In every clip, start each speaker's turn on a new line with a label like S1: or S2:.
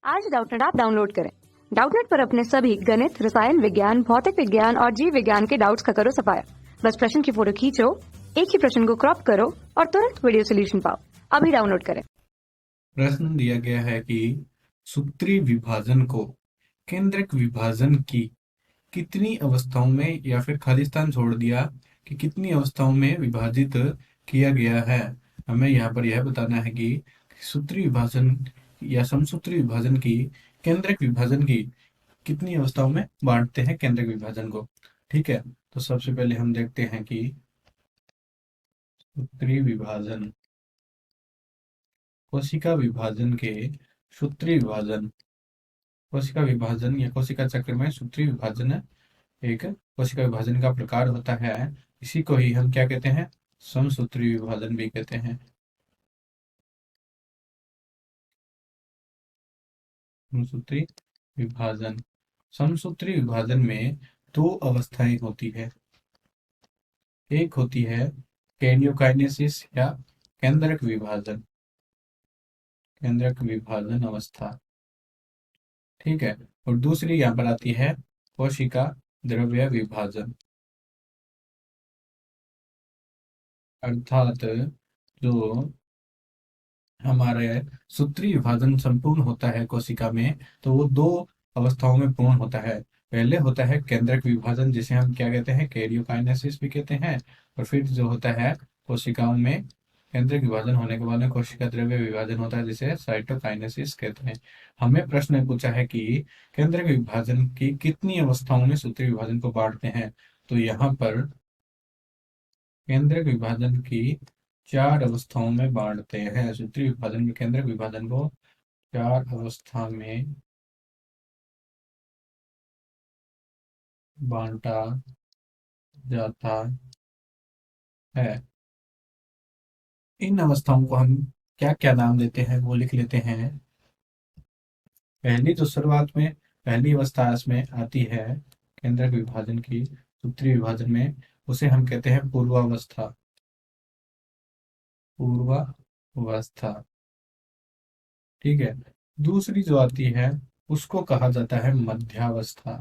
S1: आज Doubtnut app download करें। Doubtnut पर अपने सभी गणित, रसायन विज्ञान, भौतिक विज्ञान और जीव विज्ञान के डाउट्स का करो सफाया। बस प्रश्न की फोटो खींचो, एक ही प्रश्न को क्रॉप करो और तुरंत वीडियो सोल्यूशन पाओ। अभी डाउनलोड करें।
S2: प्रश्न दिया गया है कि सूत्री विभाजन को केंद्रक विभाजन की कितनी अवस्थाओं में या फिर खालिस्तान छोड़ दिया कि कितनी अवस्थाओं में विभाजित किया गया है। हमें यहाँ पर यह बताना है कि सूत्री विभाजन या समसूत्री विभाजन की केंद्रक विभाजन की कितनी अवस्थाओं में बांटते हैं केंद्रक विभाजन को। ठीक है, तो सबसे पहले हम देखते हैं कि सूत्री विभाजन, कोशिका विभाजन के सूत्री विभाजन, कोशिका विभाजन या कोशिका चक्र में सूत्री विभाजन एक कोशिका विभाजन का प्रकार होता है। इसी को ही हम क्या कहते हैं, समसूत्री विभाजन भी कहते हैं। समसूत्री विभाजन, समसूत्री विभाजन में दो अवस्थाएं होती है। एक होती है कैरियोकाइनेसिस या केंद्रक विभाजन, केंद्रक विभाजन अवस्था। ठीक है, और दूसरी यहाँ पर आती है कोशिका द्रव्य विभाजन, अर्थात जो हमारे सूत्री विभाजन संपूर्ण होता है कोशिका में, तो वो दो अवस्थाओं में पूर्ण होता है। पहले होता है केंद्रक विभाजन, जिसे हम क्या कहते हैं, कैरियोकाइनेसिस भी कहते हैं। और फिर जो होता है कोशिकाओं में केंद्रक विभाजन होने के बाद में कोशिका द्रव्य विभाजन होता है, जिसे साइटोकाइनेसिस कहते हैं। हमें प्रश्न में पूछा है कि केंद्रक विभाजन की कितनी अवस्थाओं में सूत्री विभाजन को बांटते हैं। तो यहाँ पर केंद्रक विभाजन की 4 अवस्थाओं में बांटते हैं। सूत्री विभाजन में केंद्रक विभाजन को 4 अवस्था में बांटा जाता है। इन अवस्थाओं को हम क्या क्या नाम देते हैं वो लिख लेते हैं। पहली जो शुरुआत में पहली अवस्था इसमें आती है केंद्रक विभाजन की सूत्री विभाजन में, उसे हम कहते हैं पूर्वावस्था, पूर्वावस्था। ठीक है, दूसरी जो आती है उसको कहा जाता है मध्यावस्था।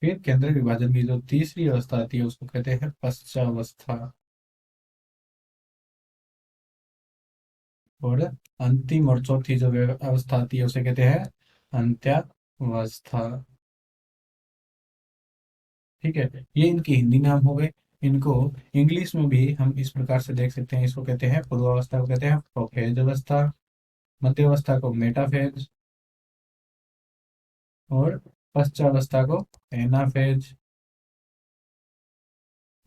S2: फिर केंद्रक विभाजन की जो तीसरी अवस्था आती है उसको कहते हैं पश्चावस्था। और अंतिम और चौथी जो अवस्था आती है उसे कहते हैं अंत्यावस्था। ठीक है, ये इनके हिंदी नाम हो गए। इनको इंग्लिश में भी हम इस प्रकार से देख सकते हैं। इसको कहते हैं पूर्वावस्था को कहते हैं प्रोफेज अवस्था, मध्य अवस्था को मेटाफेज और पश्चावस्था को एनाफेज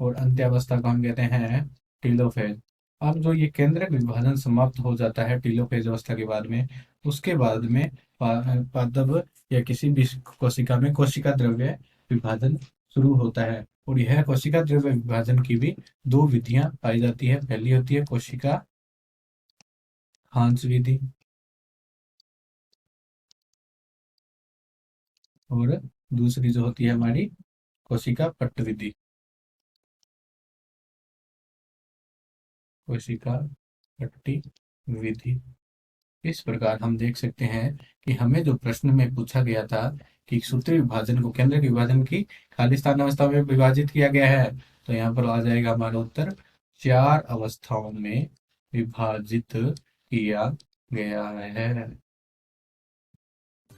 S2: और अंत्यावस्था को हम कहते हैं टीलोफेज। अब जो ये केंद्रक विभाजन समाप्त हो जाता है टीलोफेज अवस्था के बाद में, उसके बाद में पादप या किसी भी कोशिका में कोशिका द्रव्य विभाजन शुरू होता है। और यह कोशिका द्रव्य विभाजन की भी 2 विधियां पाई जाती है। पहली होती है कोशिका हांस विधि और दूसरी जो होती है हमारी कोशिका पट्ट विधि, कोशिका पट्टी विधि। इस प्रकार हम देख सकते हैं कि हमें जो प्रश्न में पूछा गया था कि सूत्री विभाजन को केंद्रक विभाजन की खालिस्तान अवस्था में विभाजित किया गया है, तो यहाँ पर आ जाएगा हमारा उत्तर 4 अवस्थाओं में विभाजित किया गया है।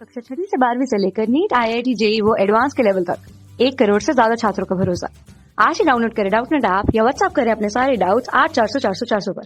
S1: कक्षा 6 से 12वीं से लेकर नीट, IIT, JEE वो एडवांस के लेवल तक 1 करोड़ से ज्यादा छात्रों का भरोसा। आज ही डाउनलोड करें डाउटनेट ऐप या व्हाट्सएप करें अपने सारे डाउट्स 8400 400 400 पर।